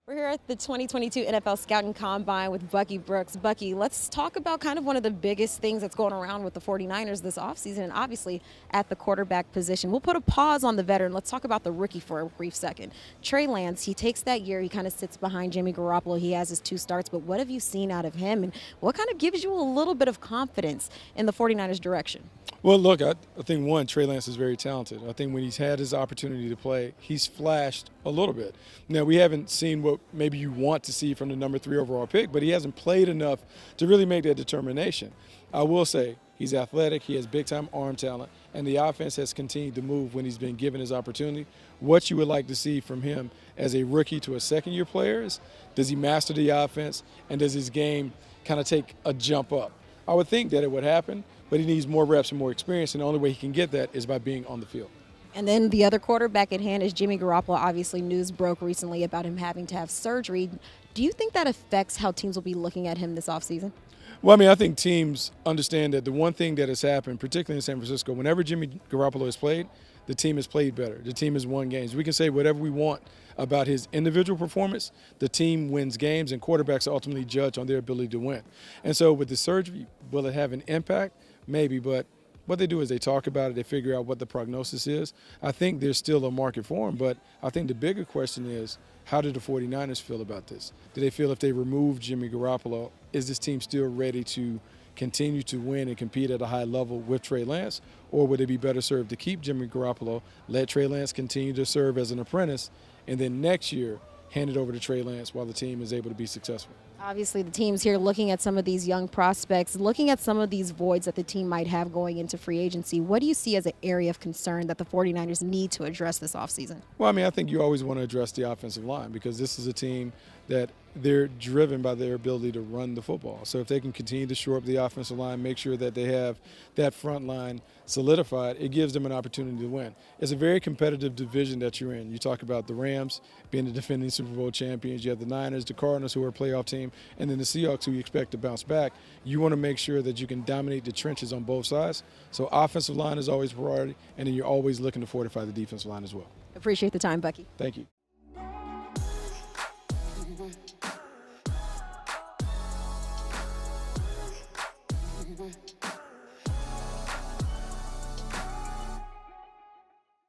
We're here at the 2022 NFL Scouting Combine with Bucky Brooks. Bucky, let's talk about kind of one of the biggest things that's going around with the 49ers this offseason, and obviously at the quarterback position. We'll put a pause on the veteran. Let's talk about the rookie for a brief second. Trey Lance, he takes that year. He kind of sits behind Jimmy Garoppolo. He has his 2 starts, but what have you seen out of him, and what kind of gives you a little bit of confidence in the 49ers' direction? Well, look, I think, one, Trey Lance is very talented. I think when he's had his opportunity to play, he's flashed a little bit. Now, we haven't seen what maybe you want to see from the number 3 overall pick, but he hasn't played enough to really make that determination. I will say he's athletic, he has big-time arm talent, and the offense has continued to move when he's been given his opportunity. What you would like to see from him as a rookie to a second-year player is, does he master the offense, and does his game kind of take a jump up? I would think that it would happen, but he needs more reps and more experience, and the only way he can get that is by being on the field. And then the other quarterback at hand is Jimmy Garoppolo. Obviously, news broke recently about him having to have surgery. Do you think that affects how teams will be looking at him this offseason? Well, I mean, I think teams understand that the one thing that has happened, particularly in San Francisco, whenever Jimmy Garoppolo has played, the team has played better. The team has won games. We can say whatever we want about his individual performance. The team wins games, and quarterbacks are ultimately judged on their ability to win. And so with the surgery, will it have an impact? Maybe, but what they do is they talk about it, they figure out what the prognosis is. I think there's still a market for him, but I think the bigger question is, how do the 49ers feel about this? Do they feel if they remove Jimmy Garoppolo, is this team still ready to continue to win and compete at a high level with Trey Lance? Or would it be better served to keep Jimmy Garoppolo, let Trey Lance continue to serve as an apprentice, and then next year hand it over to Trey Lance while the team is able to be successful? Obviously, the team's here looking at some of these young prospects, looking at some of these voids that the team might have going into free agency. What do you see as an area of concern that the 49ers need to address this offseason? Well, I mean, I think you always want to address the offensive line because this is a team that they're driven by their ability to run the football. So if they can continue to shore up the offensive line, make sure that they have that front line solidified, it gives them an opportunity to win. It's a very competitive division that you're in. You talk about the Rams being the defending Super Bowl champions. You have the Niners, the Cardinals, who are a playoff team, and then the Seahawks, who you expect to bounce back. You want to make sure that you can dominate the trenches on both sides. So offensive line is always a priority, and then you're always looking to fortify the defensive line as well. Appreciate the time, Bucky. Thank you.